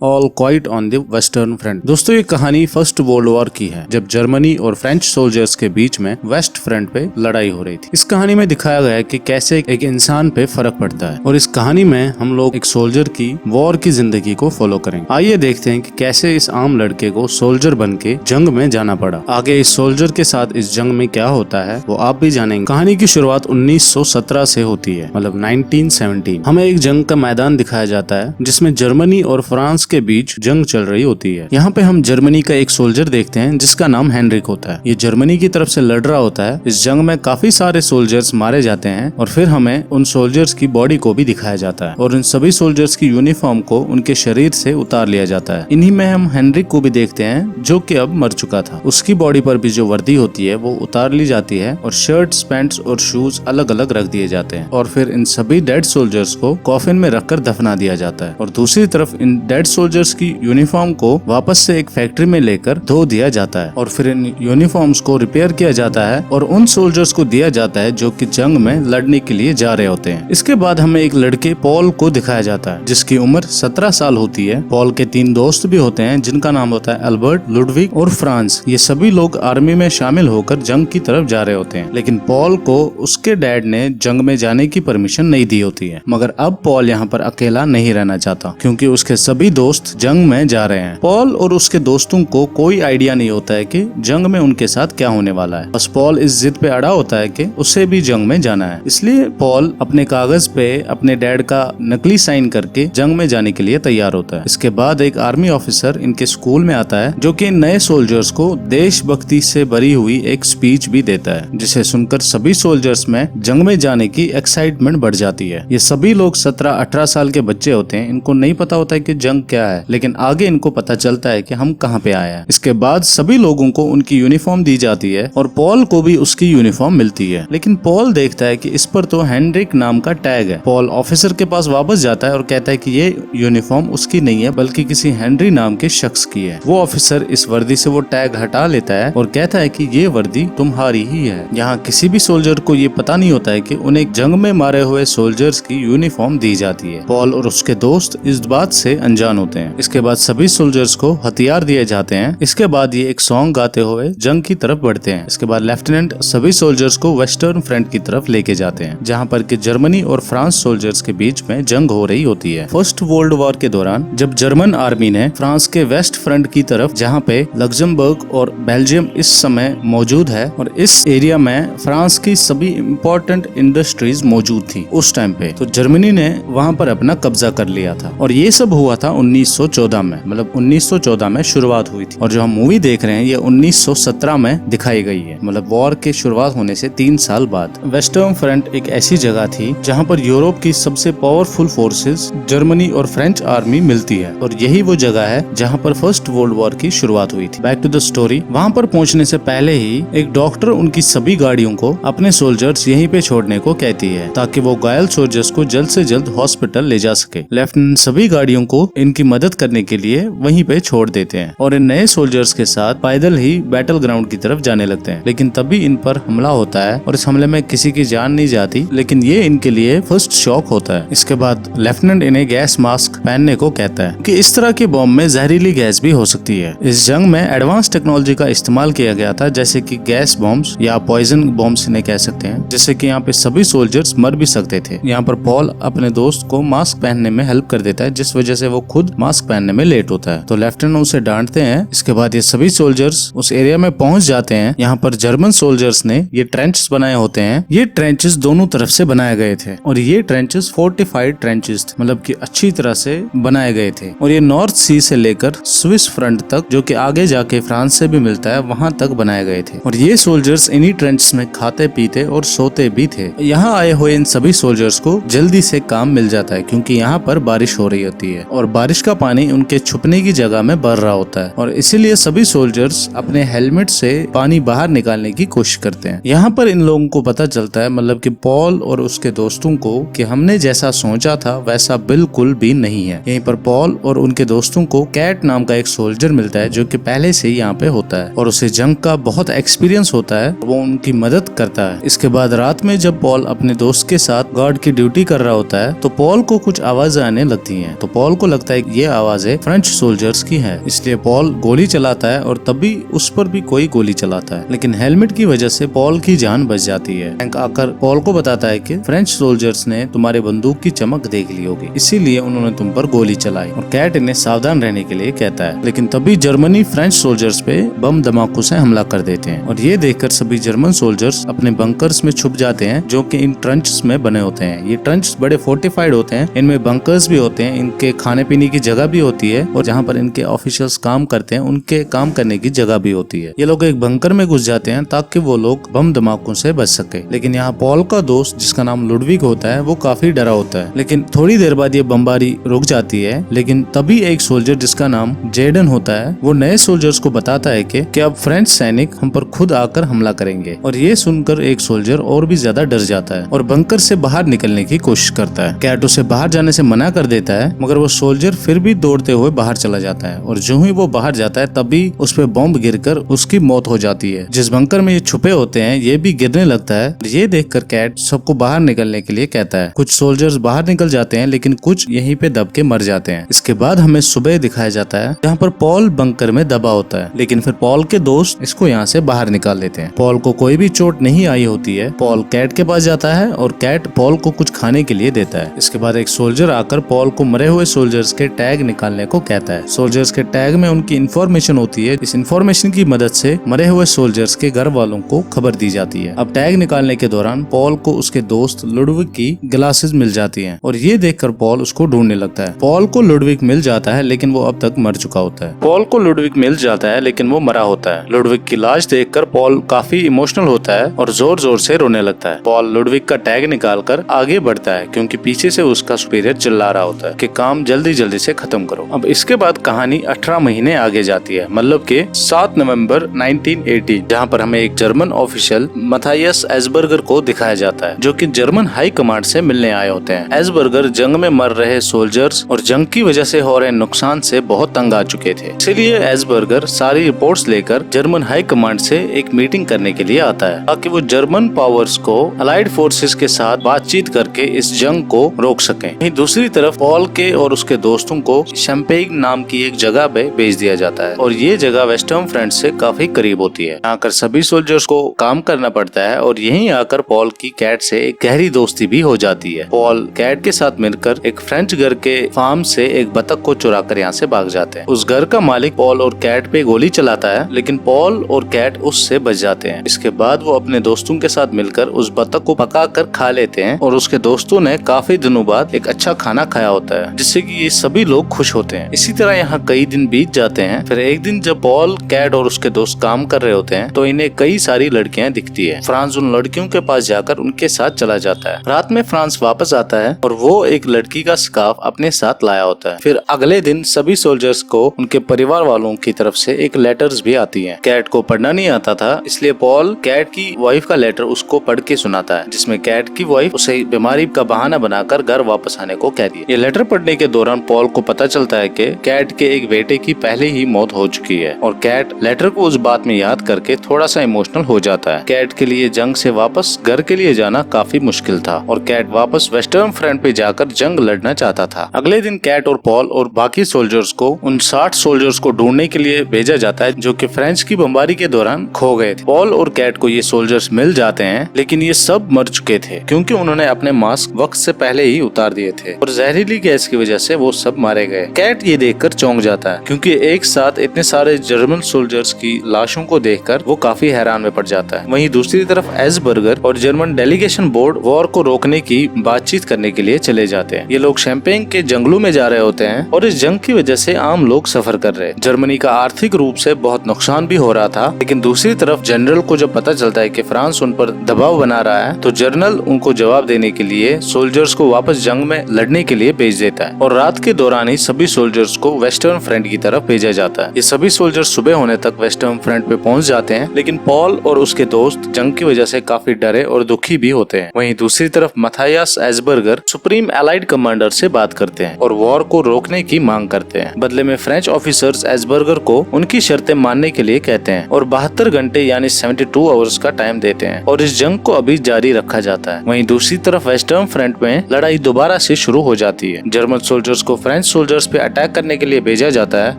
All quite on the western front. दोस्तों ये कहानी फर्स्ट वर्ल्ड वॉर की है, जब जर्मनी और फ्रेंच सोल्जर्स के बीच में वेस्ट फ्रंट पे लड़ाई हो रही थी। इस कहानी में दिखाया गया है कि कैसे एक इंसान पे फर्क पड़ता है, और इस कहानी में हम लोग एक सोल्जर की वॉर की जिंदगी को फॉलो करेंगे। आइए देखते हैं कि कैसे इस आम लड़के को सोल्जर बन के जंग में जाना पड़ा। आगे इस सोल्जर के साथ इस जंग में क्या होता है वो आप भी जानेंगे। कहानी की शुरुआत 1917 से होती है, मतलब 1917। हमें एक जंग का मैदान दिखाया जाता है जिसमें जर्मनी और फ्रांस के बीच जंग चल रही होती है। यहाँ पे हम जर्मनी का एक सोल्जर देखते हैं जिसका नाम हेनरिक होता है। ये जर्मनी की तरफ से लड़ रहा होता है। इस जंग में काफी सारे सोल्जर्स मारे जाते हैं और फिर हमें उन सोल्जर्स की बॉडी को भी दिखाया जाता है और उन सभी सोल्जर्स की यूनिफॉर्म को उनके शरीर से उतार लिया जाता है। इन्हीं में हम हेनरिक को भी देखते हैं जो कि अब मर चुका था। उसकी बॉडी पर भी जो वर्दी होती है वो उतार ली जाती है और शर्ट्स, पैंट्स और शूज अलग अलग रख दिए जाते हैं और फिर इन सभी डेड सोल्जर्स को कॉफिन में रखकर दफना दिया जाता है। और दूसरी तरफ इन डेड सोल्जर्स की यूनिफॉर्म को वापस से एक फैक्ट्री में लेकर धो दिया जाता है और फिर इन यूनिफॉर्म्स को रिपेयर किया जाता है और उन सोल्जर्स को दिया जाता है जो कि जंग में लड़ने के लिए जा रहे होते हैं। इसके बाद हमें एक लड़के पॉल को दिखाया जाता है जिसकी उम्र 17 साल होती है। पॉल के 3 दोस्त भी होते हैं जिनका नाम होता है अल्बर्ट, लुडविग और फ्रांस। ये सभी लोग आर्मी में शामिल होकर जंग की तरफ जा रहे होते हैं, लेकिन पॉल को उसके डैड ने जंग में जाने की परमिशन नहीं दी होती है। मगर अब पॉल यहाँ पर अकेला नहीं रहना चाहता क्योंकि उसके सभी दोस्त जंग में जा रहे हैं। पॉल और उसके दोस्तों को कोई आइडिया नहीं होता है कि जंग में उनके साथ क्या होने वाला है। बस पॉल इस जिद पे अड़ा होता है कि उसे भी जंग में जाना है। इसलिए पॉल अपने कागज पे अपने डैड का नकली साइन करके जंग में जाने के लिए तैयार होता है। इसके बाद एक आर्मी ऑफिसर इनके स्कूल में आता है जो कि नए सोल्जर्स को देशभक्ति से भरी हुई एक स्पीच भी देता है, जिसे सुनकर सभी सोल्जर्स में जंग में जाने की एक्साइटमेंट बढ़ जाती है। ये सभी लोग 17-18 साल के बच्चे होते हैं। इनको नहीं पता होता है कि जंग क्या है, लेकिन आगे इनको पता चलता है कि हम कहाँ पे आए हैं। इसके बाद सभी लोगों को उनकी यूनिफॉर्म दी जाती है और पॉल को भी उसकी यूनिफॉर्म मिलती है, लेकिन पॉल देखता है कि इस पर तो हेनरिक नाम का टैग है। पॉल ऑफिसर के पास वापस जाता है और कहता है कि ये यूनिफॉर्म उसकी नहीं है बल्कि किसी हेनरी नाम के शख्स की है। वो ऑफिसर इस वर्दी से वो टैग हटा लेता है और कहता है कि ये वर्दी तुम्हारी ही है। यहाँ किसी भी सोल्जर को ये पता नहीं होता है कि उन्हें जंग में मारे हुए सोल्जर्स की यूनिफॉर्म दी जाती है। पॉल और उसके दोस्त इस बात से अनजान होते हैं। इसके बाद सभी सोल्जर्स को हथियार दिए जाते हैं। इसके बाद ये एक सॉन्ग गाते हुए जंग की तरफ बढ़ते हैं। इसके बाद लेफ्टिनेंट सभी सोल्जर्स को वेस्टर्न फ्रंट की तरफ लेके जाते हैं जहाँ पर कि जर्मनी और फ्रांस सोल्जर्स के बीच में जंग हो रही होती है। फर्स्ट वर्ल्ड वॉर के दौरान जब जर्मन आर्मी ने फ्रांस के वेस्ट फ्रंट की तरफ, जहाँ पे लग्जमबर्ग और बेल्जियम इस समय मौजूद है, और इस एरिया में फ्रांस की सभी इम्पोर्टेंट इंडस्ट्रीज मौजूद थी उस टाइम पे, तो जर्मनी ने वहाँ पर अपना कब्जा कर लिया था। और ये सब हुआ था 1914 में, मतलब 1914 में शुरुआत हुई थी। और जो हम मूवी देख रहे हैं ये 1917 में दिखाई गई है, मतलब वॉर की शुरुआत होने से 3 साल बाद। वेस्टर्न फ्रंट एक ऐसी जगह थी जहाँ पर यूरोप की सबसे पावरफुल फोर्सेस जर्मनी और फ्रेंच आर्मी मिलती है, और यही वो जगह है जहाँ पर फर्स्ट वर्ल्ड वॉर की शुरुआत हुई थी। Back to the story. वहाँ पर पहुँचने से पहले ही एक डॉक्टर उनकी सभी गाड़ियों को अपने सोल्जर्स यहीं पे छोड़ने को कहती है ताकि वो घायल सोल्जर्स को जल्द से जल्द हॉस्पिटल ले जा सके। लेफ्टिनेंट सभी गाड़ियों को इनकी मदद करने के लिए वहीं पे छोड़ देते हैं और इन नए सोल्जर्स के साथ पैदल ही बैटल ग्राउंड की तरफ जाने लगते हैं। लेकिन तभी इन पर हमला होता है और इस हमले में किसी की जान नहीं जाती, लेकिन ये इनके लिए फर्स्ट शॉक होता है। इसके बाद लेफ्टिनेंट इन्हें गैस मास्क पहनने को कहता है कि इस तरह के बॉम्ब में जहरीली गैस भी हो सकती है। इस जंग में एडवांस टेक्नोलॉजी का इस्तेमाल किया गया था, जैसे कि गैस बॉम्ब्स या पॉइजन बॉम्ब्स इन्हें कह सकते हैं, जिससे कि यहाँ पे सभी सोल्जर्स मर भी सकते थे। यहाँ पर पॉल अपने दोस्त को मास्क पहनने में हेल्प कर देता है, जिस वजह से वो खुद मास्क पहनने में लेट होता है। तो लेफ्टिनेंट उसे डांटते हैं। इसके बाद ये सभी सोल्जर्स उस एरिया में पहुंच जाते हैं। यहाँ पर जर्मन सोल्जर्स ने ये ट्रेंचेस बनाए होते हैं। ये ट्रेंचेस दोनों तरफ से बनाए गए थे और ये ट्रेंचेस फोर्टिफाइड ट्रेंचेस थे, मतलब कि अच्छी तरह से बनाए गए थे। और ये नॉर्थ सी से लेकर स्विस फ्रंट तक, जो कि आगे जाके फ्रांस से भी मिलता है, वहां तक बनाए गए थे। और ये सोल्जर्स इन्हीं ट्रेंचेस में खाते पीते और सोते भी थे। यहाँ आए हुए इन सभी सोल्जर्स को जल्दी से काम मिल जाता है क्योंकि यहाँ पर बारिश हो रही होती है और बारिश का पानी उनके छुपने की जगह में भर रहा होता है, और इसीलिए सभी सोल्जर्स अपने हेलमेट से पानी बाहर निकालने की कोशिश करते हैं। यहाँ पर इन लोगों को पता चलता है, मतलब कि पॉल और उसके दोस्तों को, कि हमने जैसा सोचा था वैसा बिल्कुल भी नहीं है। यहीं पर पॉल और उनके दोस्तों को कैट नाम का एक सोल्जर मिलता है जो कि पहले से ही यहाँ पे होता है और उसे जंग का बहुत एक्सपीरियंस होता है। वो उनकी मदद करता है। इसके बाद रात में जब पॉल अपने दोस्त के साथ गार्ड की ड्यूटी कर रहा होता है तो पॉल को कुछ आवाजें आने लगती हैं। तो पॉल को लगता है ये आवाजें फ्रेंच सोल्जर्स की है। इसलिए पॉल गोली चलाता है और तभी उस पर भी कोई गोली चलाता है, लेकिन हेलमेट की वजह से पॉल की जान बच जाती है। फ्रैंक आकर पॉल को बताता है कि फ्रेंच सोल्जर्स ने तुम्हारे बंदूक की चमक देख ली होगी, इसीलिए उन्होंने तुम पर गोली चलाई, और कैट इन्हें सावधान रहने के लिए कहता है। लेकिन तभी जर्मनी फ्रेंच सोल्जर्स पे बम धमाकों से हमला कर देते हैं, और ये देखकर सभी जर्मन सोल्जर्स अपने बंकर्स में छुप जाते हैं, जो कि इन ट्रंच में बने होते हैं। ये ट्रंच बड़े फोर्टिफाइड होते हैं, इनमें बंकर्स भी होते हैं, इनके खाने पीने की जगह भी होती है, और जहाँ पर इनके ऑफिशियल्स काम करते हैं उनके काम करने की जगह भी होती है। ये लोग एक बंकर में घुस जाते हैं ताकि वो लोग बम धमाकों से बच सके। लेकिन यहाँ पॉल का दोस्त जिसका नाम लुडविग होता है वो काफी डरा होता है। लेकिन थोड़ी देर बाद ये बमबारी रुक जाती है, लेकिन तभी एक सोल्जर जिसका नाम जेडन होता है वो नए सोल्जर्स को बताता है कि अब फ्रेंच सैनिक हम पर खुद आकर हमला करेंगे, और ये सुनकर एक सोल्जर और भी ज्यादा डर जाता है और बंकर से बाहर निकलने की कोशिश करता है। कैट उसे बाहर जाने से मना कर देता है, मगर वो सोल्जर फिर भी दौड़ते हुए बाहर चला जाता है, और जो ही वो बाहर जाता है तभी उस पे बॉम्ब गिरकर उसकी मौत हो जाती है। जिस बंकर में ये छुपे होते हैं ये भी गिरने लगता है। ये देखकर कैट सबको बाहर निकलने के लिए कहता है। कुछ सोल्जर्स बाहर निकल जाते हैं, लेकिन कुछ यहीं पे दब के मर जाते हैं। इसके बाद हमें सुबह दिखाया जाता है जहाँ पर पॉल बंकर में दबा होता है, लेकिन फिर पॉल के दोस्त इसको यहाँ से बाहर निकाल लेते हैं। पॉल को कोई भी चोट नहीं आई होती है। पॉल कैट के पास जाता है और कैट पॉल को कुछ खाने के लिए देता है। इसके बाद एक सोल्जर आकर पॉल को मरे हुए सोल्जर्स के टैग निकालने को कहता है। सोल्जर्स के टैग में उनकी इंफॉर्मेशन होती है। इस इंफॉर्मेशन की मदद से मरे हुए सोल्जर्स के घर वालों को खबर दी जाती है। अब टैग निकालने के दौरान पॉल को उसके दोस्त लुडविग की ग्लासेस मिल जाती हैं, और ये देखकर पॉल उसको ढूंढने लगता है। पॉल को लुडविग मिल जाता है, लेकिन वो अब तक मर चुका होता है। पॉल को लुडविग मिल जाता है, लेकिन वो मरा होता है। लुडविग की लाश देखकर पॉल काफी इमोशनल होता है और जोर जोर से रोने लगता है। पॉल लुडविग का टैग निकालकर आगे बढ़ता है, क्योंकि पीछे से उसका सुपीरियर चिल्ला रहा होता है कि काम जल्दी जल्दी से खत्म करो। अब इसके बाद कहानी 18 महीने आगे जाती है, मतलब के 7 नवंबर 1980, जहाँ पर हमें एक जर्मन ऑफिशियल मथायस एसबर्गर को दिखाया जाता है, जो कि जर्मन हाई कमांड से मिलने आए होते हैं। एसबर्गर जंग में मर रहे सोल्जर्स और जंग की वजह से हो रहे नुकसान से बहुत तंग आ चुके थे। इसलिए एसबर्गर सारी रिपोर्ट्स लेकर जर्मन हाई कमांड से एक मीटिंग करने के लिए आता है, ताकि वो जर्मन पावर्स को अलाइड फोर्सेस के साथ बातचीत करके इस जंग को रोक सकें। वहीं दूसरी तरफ पॉल के और उसके दोस्तों को शैम्पेन नाम की एक जगह पे भेज दिया जाता है, और ये जगह वेस्टर्न फ्रंट से काफी करीब होती है। यहाँ कर सभी सोल्जर्स को काम करना पड़ता है, और यहीं आकर पॉल की कैट से एक गहरी दोस्ती भी हो जाती है। पॉल कैट के साथ मिलकर एक फ्रेंच घर के फार्म से एक बतख को चुरा कर यहाँ से भाग जाते हैं। उस घर का मालिक पॉल और कैट पे गोली चलाता है, लेकिन पॉल और कैट उससे बच जाते हैं। इसके बाद वो अपने दोस्तों के साथ मिलकर उस बतख को पका कर खा लेते हैं, और उसके दोस्तों ने काफी दिनों बाद एक अच्छा खाना खाया होता है, जिससे कि ये सभी लोग खुश होते हैं। इसी तरह यहाँ कई दिन बीत जाते हैं। फिर एक दिन जब पॉल, कैट और उसके दोस्त काम कर रहे होते हैं, तो इन्हें कई सारी लड़कियां दिखती है। फ्रांस उन लड़कियों के पास जाकर उनके साथ चला जाता है। रात में फ्रांस वापस आता है और वो एक लड़की का स्कार्फ अपने साथ लाया होता है। फिर अगले दिन सभी सोल्जर्स को उनके परिवार वालों की तरफ से एक लेटर्स भी आती है। कैट को पढ़ना नहीं आता था, इसलिए पॉल कैट की वाइफ का लेटर उसको पढ़ के सुनाता है, जिसमें कैट की वाइफ उसे बीमारी का बहाना बनाकर घर वापस आने को कहती है। ये लेटर पढ़ने के दौरान पॉल को पता चलता है कि कैट के एक बेटे की पहले ही मौत हो चुकी है, और कैट लेटर को उस बात में याद करके थोड़ा सा इमोशनल हो जाता है। कैट के लिए जंग से वापस घर के लिए जाना काफी मुश्किल था, और कैट वापस वेस्टर्न फ्रंट पे जाकर जंग लड़ना चाहता था। अगले दिन कैट और पॉल और बाकी सोल्जर्स को उन 60 सोल्जर्स को ढूंढने के लिए भेजा जाता है, जो कि फ्रेंच की बमबारी के दौरान खो गए थे। पॉल और कैट को ये सोल्जर्स मिल जाते हैं, लेकिन ये सब मर चुके थे, क्योंकि उन्होंने अपने मास्क वक्त से पहले ही उतार दिए थे, और जहरीली गैस की वजह से वो सब मारे गए। कैट ये देखकर चौंक जाता है, क्योंकि एक साथ इतने सारे जर्मन सोल्जर्स की लाशों को देखकर वो काफी हैरान में पड़ जाता है। वहीं दूसरी तरफ एसबर्गर और जर्मन डेलीगेशन बोर्ड वॉर को रोकने की बातचीत करने के लिए चले जाते हैं। ये लोग शैम्पेन के जंगलों में जा रहे होते हैं, और इस जंग की वजह से आम लोग सफर कर रहे हैं। जर्मनी का आर्थिक रूप से बहुत नुकसान भी हो रहा था, लेकिन दूसरी तरफ जनरल को जब पता चलता है कि फ्रांस उन पर दबाव बना रहा है, तो जनरल उनको जवाब देने के लिए सोल्जर्स को वापस जंग में लड़ने के लिए भेज देता है, और रात के दौरान ही सभी सोल्जर्स को वेस्टर्न फ्रंट की तरफ भेजा जाता है। ये सभी सोल्जर्स सुबह होने तक वेस्टर्न फ्रंट पे पहुंच जाते हैं, लेकिन पॉल और उसके दोस्त जंग की वजह से काफी डरे और दुखी भी होते हैं। वहीं दूसरी तरफ मथायस एसबर्गर सुप्रीम एलाइड कमांडर से बात करते हैं और वॉर को रोकने की मांग करते हैं। बदले में फ्रेंच ऑफिसर्स एसबर्गर को उनकी शर्तें मानने के लिए कहते हैं, और 72 घंटे यानी 72 आवर्स का टाइम देते हैं, और इस जंग को अभी जारी रखा जाता है। वहीं दूसरी तरफ वेस्टर्न फ्रंट में लड़ाई दोबारा से शुरू हो जाती है। जर्मन सोल्जर्स को फ्रेंच फ्रेंच सोल्जर्स पे अटैक करने के लिए भेजा जाता है,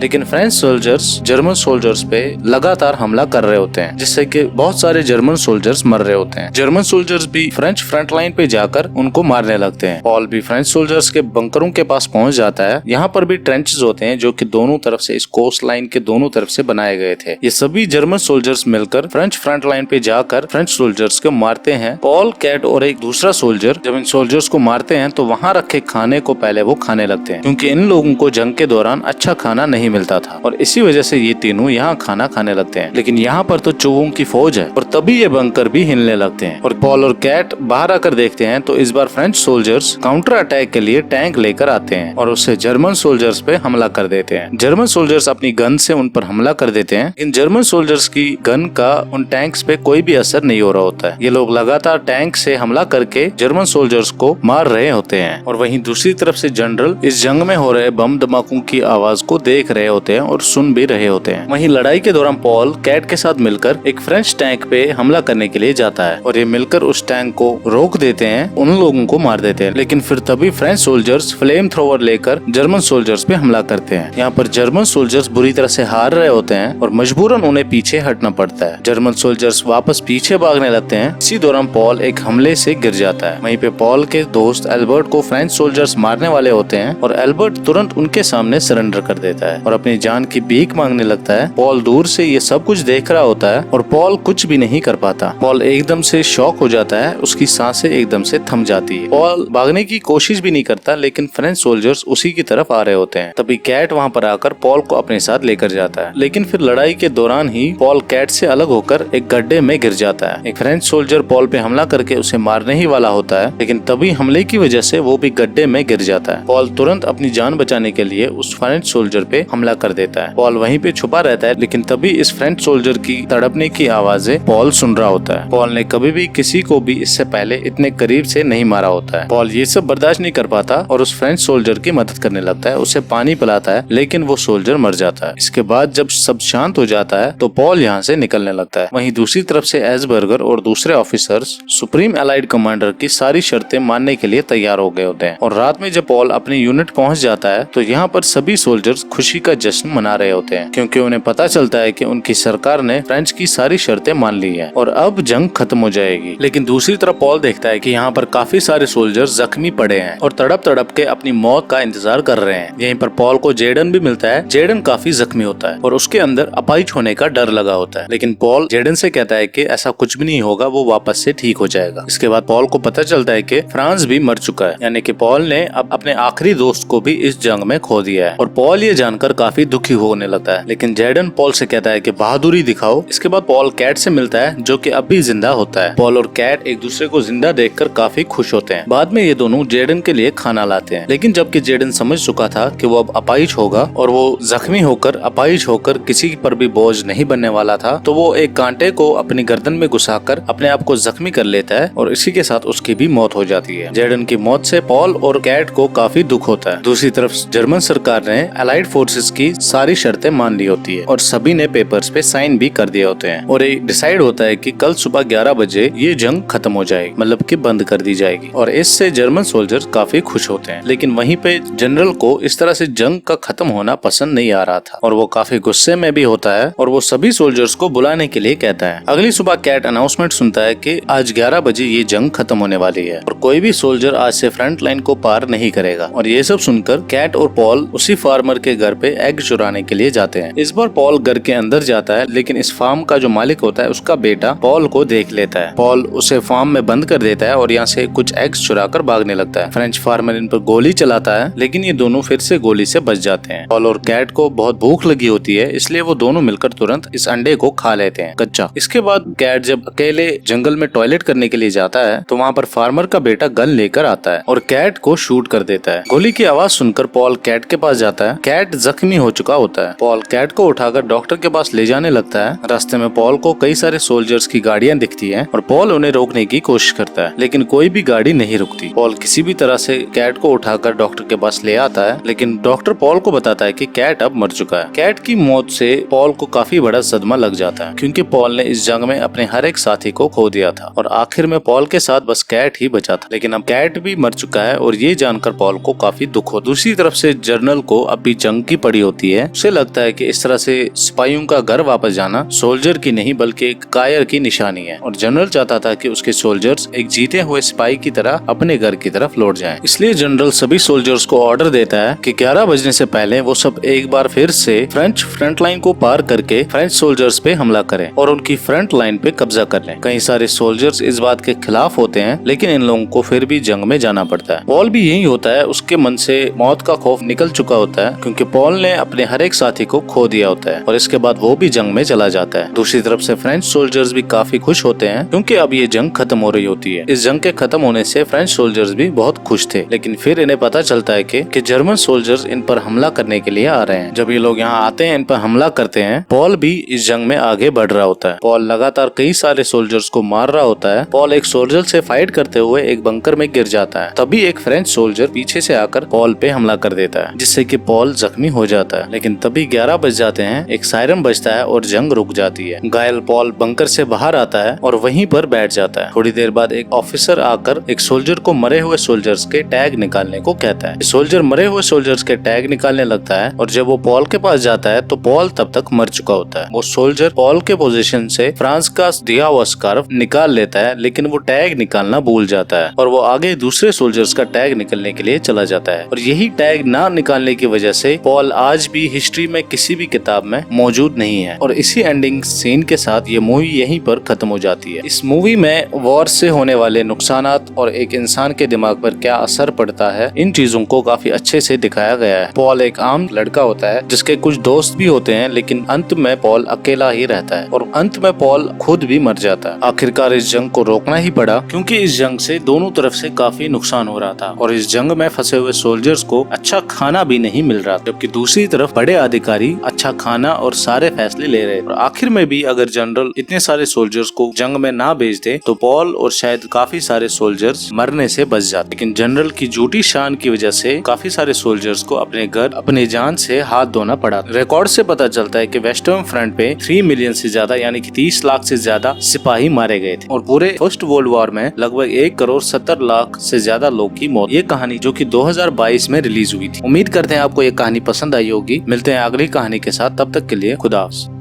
लेकिन फ्रेंच सोल्जर्स जर्मन सोल्जर्स पे लगातार हमला कर रहे होते हैं, जिससे कि बहुत सारे जर्मन सोल्जर्स मर रहे होते हैं। जर्मन सोल्जर्स भी फ्रेंच फ्रंट लाइन पे जाकर उनको मारने लगते हैं। पॉल भी फ्रेंच सोल्जर्स के बंकरों के पास पहुंच जाता है। यहाँ पर भी ट्रेंचेस होते हैं जो कि दोनों तरफ से, इस कोस्ट लाइन के दोनों तरफ से बनाए गए थे। ये सभी जर्मन सोल्जर्स मिलकर फ्रेंच फ्रंट लाइन पे जाकर फ्रेंच सोल्जर्स को मारते हैं। पॉल, कैट और एक दूसरा सोल्जर जब इन सोल्जर्स को मारते हैं तो वहाँ रखे खाने को पहले वो खाने लगते हैं, क्योंकि इन लोगों को जंग के दौरान अच्छा खाना नहीं मिलता था और इसी वजह से ये तीनों यहाँ खाना खाने लगते हैं। लेकिन यहाँ पर तो चौवों की फौज है और तभी ये बंकर भी हिलने लगते हैं और पॉल और कैट बाहर आकर देखते हैं तो इस बार फ्रेंच सोल्जर्स काउंटर अटैक के लिए टैंक लेकर आते हैं और उससे जर्मन सोल्जर्स पे हमला कर देते हैं। जर्मन सोल्जर्स अपनी गन से उन पर हमला कर देते हैं, लेकिन जर्मन सोल्जर्स की गन का उन टैंक्स पे कोई भी असर नहीं हो रहा होता है। ये लोग लगातार टैंक से हमला करके जर्मन सोल्जर्स को मार रहे होते हैं और वहीं दूसरी तरफ से जनरल इस जंग में हो रहे बम धमाकों की आवाज को देख रहे होते हैं और सुन भी रहे होते हैं। वहीं लड़ाई के दौरान पॉल कैट के साथ मिलकर एक फ्रेंच टैंक पे हमला करने के लिए जाता है और ये मिलकर उस टैंक को रोक देते हैं, उन लोगों को मार देते हैं। लेकिन फिर तभी फ्रेंच सोल्जर्स फ्लेम थ्रोवर लेकर जर्मन सोल्जर्स पे हमला करते हैं। यहाँ पर जर्मन सोल्जर्स बुरी तरह से हार रहे होते हैं और मजबूरन उन्हें पीछे हटना पड़ता है। जर्मन सोल्जर्स वापस पीछे भागने लगते हैं। इसी दौरान पॉल एक हमले से गिर जाता है। वहीं पे पॉल के दोस्त एल्बर्ट को फ्रेंच सोल्जर्स मारने वाले होते हैं और एल्बर्ट तुरंत उनके सामने सरेंडर कर देता है और अपनी जान की भीख मांगने लगता है। पॉल दूर से ये सब कुछ देख रहा होता है और पॉल कुछ भी नहीं कर पाता। पॉल एकदम से शॉक हो जाता है, उसकी सांसें एकदम से थम जाती है। पॉल भागने की कोशिश भी नहीं करता, लेकिन फ्रेंच सोल्जर्स उसी की तरफ आ रहे होते हैं। तभी कैट वहाँ पर आकर पॉल को अपने साथ लेकर जाता है, लेकिन फिर लड़ाई के दौरान ही पॉल कैट से अलग होकर एक गड्ढे में गिर जाता है। एक फ्रेंच सोल्जर पॉल पे हमला करके उसे मारने ही वाला होता है, लेकिन तभी हमले की वजह से वो भी गड्ढे में गिर जाता है। पॉल तुरंत अपनी जान बचाने के लिए उस फ्रेंच सोल्जर पे हमला कर देता है। पॉल वहीं पे छुपा रहता है, लेकिन तभी इस फ्रेंच सोल्जर की तड़पने की आवाजें पॉल सुन रहा होता है। पॉल ने कभी भी किसी को भी इससे पहले इतने करीब से नहीं मारा होता है। पॉल ये सब बर्दाश्त नहीं कर पाता और उस फ्रेंच सोल्जर की मदद करने लगता है, उसे पानी पिलाता है, लेकिन वो सोल्जर मर जाता है। इसके बाद जब सब शांत हो जाता है तो पॉल यहाँ से निकलने लगता है। वहीं दूसरी तरफ से एसबर्गर और दूसरे ऑफिसर्स सुप्रीम एलाइड कमांडर की सारी शर्तें मानने के लिए तैयार हो गए होते हैं और रात में जब पॉल अपनी यूनिट पहुंच जाता है तो यहाँ पर सभी सोल्जर्स खुशी का जश्न मना रहे होते हैं, क्योंकि उन्हें पता चलता है कि उनकी सरकार ने फ्रेंच की सारी शर्तें मान ली है और अब जंग खत्म हो जाएगी। लेकिन दूसरी तरफ पॉल देखता है कि यहाँ पर काफी सारे सोल्जर्स जख्मी पड़े हैं और तड़प तड़प के अपनी मौत का इंतजार कर रहे हैं। यहीं पर पॉल को जेडन भी मिलता है। जेडन काफी जख्मी होता है और उसके अंदर अपाहिज होने का डर लगा होता है, लेकिन पॉल जेडन से कहता है कि ऐसा कुछ भी नहीं होगा, वो वापस से ठीक हो जाएगा। इसके बाद पॉल को पता चलता है कि फ्रांस भी मर चुका है, यानी कि पॉल ने अब अपने आखिरी दोस्त को भी इस जंग में खो दिया है और पॉल ये जानकर काफी दुखी होने लगता है। लेकिन जेडन पॉल से कहता है कि बहादुरी दिखाओ। इसके बाद पॉल कैट से मिलता है जो कि अब भी जिंदा होता है। पॉल और कैट एक दूसरे को जिंदा देखकर काफी खुश होते हैं। बाद में ये दोनों जेडन के लिए खाना लाते हैं, लेकिन जबकि जेडन समझ चुका था कि वो अब अपाहिज होगा और वो जख्मी होकर अपाहिज होकर किसी पर भी बोझ नहीं बनने वाला था, तो वो एक कांटे को अपनी गर्दन में घुसाकर अपने आप को जख्मी कर लेता है और इसी के साथ उसकी भी मौत हो जाती है। जेडन की मौत से पॉल और कैट को काफी दुख होता है। दूसरी तरफ जर्मन सरकार ने अलाइड फोर्सेस की सारी शर्तें मान ली होती है और सभी ने पेपर्स पे साइन भी कर दिए होते हैं और एक डिसाइड होता है कि कल सुबह 11 बजे ये जंग खत्म हो जाएगी, मतलब कि बंद कर दी जाएगी और इससे जर्मन सोल्जर्स काफी खुश होते हैं। लेकिन वहीं पे जनरल को इस तरह से जंग का खत्म होना पसंद नहीं आ रहा था और वो काफी गुस्से में भी होता है और वो सभी सोल्जर्स को बुलाने के लिए कहता है। अगली सुबह कैट अनाउंसमेंट सुनता है कि आज 11 बजे ये जंग खत्म होने वाली है और कोई भी सोल्जर आज से फ्रंट लाइन को पार नहीं करेगा। और ये सब सुनकर कैट और पॉल उसी फार्मर के घर पे एग चुराने के लिए जाते हैं। इस बार पॉल घर के अंदर जाता है, लेकिन इस फार्म का जो मालिक होता है उसका बेटा पॉल को देख लेता है। पॉल उसे फार्म में बंद कर देता है और यहाँ से कुछ एग्स चुराकर भागने लगता है। फ्रेंच फार्मर इन पर गोली चलाता है, लेकिन ये दोनों फिर से गोली से बच जाते हैं। पॉल और कैट को बहुत भूख लगी होती है, इसलिए वो दोनों मिलकर तुरंत इस अंडे को खा लेते हैं कच्चा। इसके बाद कैट जब अकेले जंगल में टॉयलेट करने के लिए जाता है तो वहाँ पर फार्मर का बेटा गन लेकर आता है और कैट को शूट कर देता है। गोली की आवाज सुनकर पॉल कैट के पास जाता है। कैट जख्मी हो चुका होता है। पॉल कैट को उठाकर डॉक्टर के पास ले जाने लगता है। रास्ते में पॉल को कई सारे सोल्जर्स की गाड़ियां दिखती हैं और पॉल उन्हें रोकने की कोशिश करता है, लेकिन कोई भी गाड़ी नहीं रुकती। पॉल किसी भी तरह से कैट को उठाकर डॉक्टर के पास ले आता है, लेकिन डॉक्टर पॉल को बताता है कि कैट अब मर चुका है। कैट की मौत से पॉल को काफी बड़ा सदमा लग जाता है, क्योंकि पॉल ने इस जंग में अपने हर एक साथी को खो दिया था और आखिर में पॉल के साथ बस कैट ही बचा था। लेकिन अब कैट भी मर चुका है और ये जानकर पॉल को काफी दुख होता है। दूसरी तरफ से जनरल को अभी जंग की पड़ी होती है। उसे लगता है कि इस तरह से सिपाहियों का घर वापस जाना सोल्जर की नहीं बल्कि एक कायर की निशानी है और जनरल चाहता था कि उसके सोल्जर्स एक जीते हुए सिपाही की तरह अपने घर की तरफ लौट जाएं। इसलिए जनरल सभी सोल्जर्स को ऑर्डर देता है कि 11 बजने से पहले वो सब एक बार फिर से फ्रेंच फ्रंट लाइन को पार करके फ्रेंच सोल्जर्स पे हमला करें और उनकी फ्रंट लाइन पे कब्जा कर लें। कई सारे सोल्जर्स इस बात के खिलाफ होते हैं, लेकिन इन लोगों को फिर भी जंग में जाना पड़ता है। पॉल भी यही होता है, उसके मन से मौत का खौफ निकल चुका होता है क्योंकि पॉल ने अपने हर एक साथी को खो दिया होता है और इसके बाद वो भी जंग में चला जाता है। दूसरी तरफ से फ्रेंच सोल्जर्स भी काफी खुश होते हैं क्योंकि अब ये जंग खत्म हो रही होती है। इस जंग के खत्म होने से फ्रेंच सोल्जर्स भी बहुत खुश थे, लेकिन फिर इन्हें पता चलता है कि जर्मन सोल्जर्स इन पर हमला करने के लिए आ रहे हैं। जब ये लोग यहाँ आते हैं, इन पर हमला करते हैं, पॉल भी इस जंग में आगे बढ़ रहा होता है। पॉल लगातार कई सारे सोल्जर्स को मार रहा होता है। पॉल एक सोल्जर से फाइट करते हुए एक बंकर में गिर जाता है। तभी एक फ्रेंच सोल्जर पीछे से आकर पॉल पे हमला कर देता है, जिससे कि पॉल जख्मी हो जाता है। लेकिन तभी 11 बज जाते हैं, एक सायरन बजता है और जंग रुक जाती है। घायल पॉल बंकर से बाहर आता है और वहीं पर बैठ जाता है। थोड़ी देर बाद एक ऑफिसर आकर एक सोल्जर को मरे हुए सोल्जर्स के टैग निकालने को कहता है। सोल्जर मरे हुए सोल्जर्स के टैग निकालने लगता है और जब वो पॉल के पास जाता है तो पॉल तब तक मर चुका होता है। वो सोल्जर पॉल के पोजीशन से फ्रांस का दिया हुआ स्कार्फ निकाल लेता है, लेकिन वो टैग निकालना भूल जाता है और वो आगे दूसरे सोल्जर्स का टैग निकलने के लिए चला जाता है। और यही टैग ना निकालने की वजह से पॉल आज भी हिस्ट्री में किसी भी किताब में मौजूद नहीं है। और इसी एंडिंग सीन के साथ ये मूवी यहीं पर खत्म हो जाती है। इस मूवी में वॉर से होने वाले नुकसानात और एक इंसान के दिमाग पर क्या असर पड़ता है, इन चीजों को काफी अच्छे से दिखाया गया है। पॉल एक आम लड़का होता है जिसके कुछ दोस्त भी होते हैं, लेकिन अंत में पॉल अकेला ही रहता है और अंत में पॉल खुद भी मर जाता है। आखिरकार इस जंग को रोकना ही पड़ा क्योंकि इस जंग से दोनों तरफ से काफी नुकसान हो रहा था और इस जंग में फंसे हुए सोल्जर्स को अच्छा खाना भी नहीं मिल रहा, जबकि दूसरी तरफ बड़े अधिकारी अच्छा खाना और सारे फैसले ले रहे। और आखिर में भी अगर जनरल इतने सारे सोल्जर्स को जंग में ना भेज दे तो पॉल और शायद काफी सारे सोल्जर्स मरने से बच जाते, लेकिन जनरल की झूठी शान की वजह से काफी सारे सोल्जर्स को अपने घर अपने जान से हाथ धोना पड़ा। रिकॉर्ड से पता चलता है कि वेस्टर्न फ्रंट पे 3 मिलियन से ज्यादा यानी कि 30 लाख से ज्यादा सिपाही मारे गए थे और पूरे फर्स्ट वर्ल्ड वॉर में लगभग 1 करोड़ 70 लाख से ज्यादा लोग की मौत। ये कहानी जो कि 2022 में रिलीज हुई थी। उम्मीद करते हैं आपको ये कहानी पसंद आई होगी। मिलते हैं अगली कहानी के साथ, तब तक के लिए खुदा हाफिज़।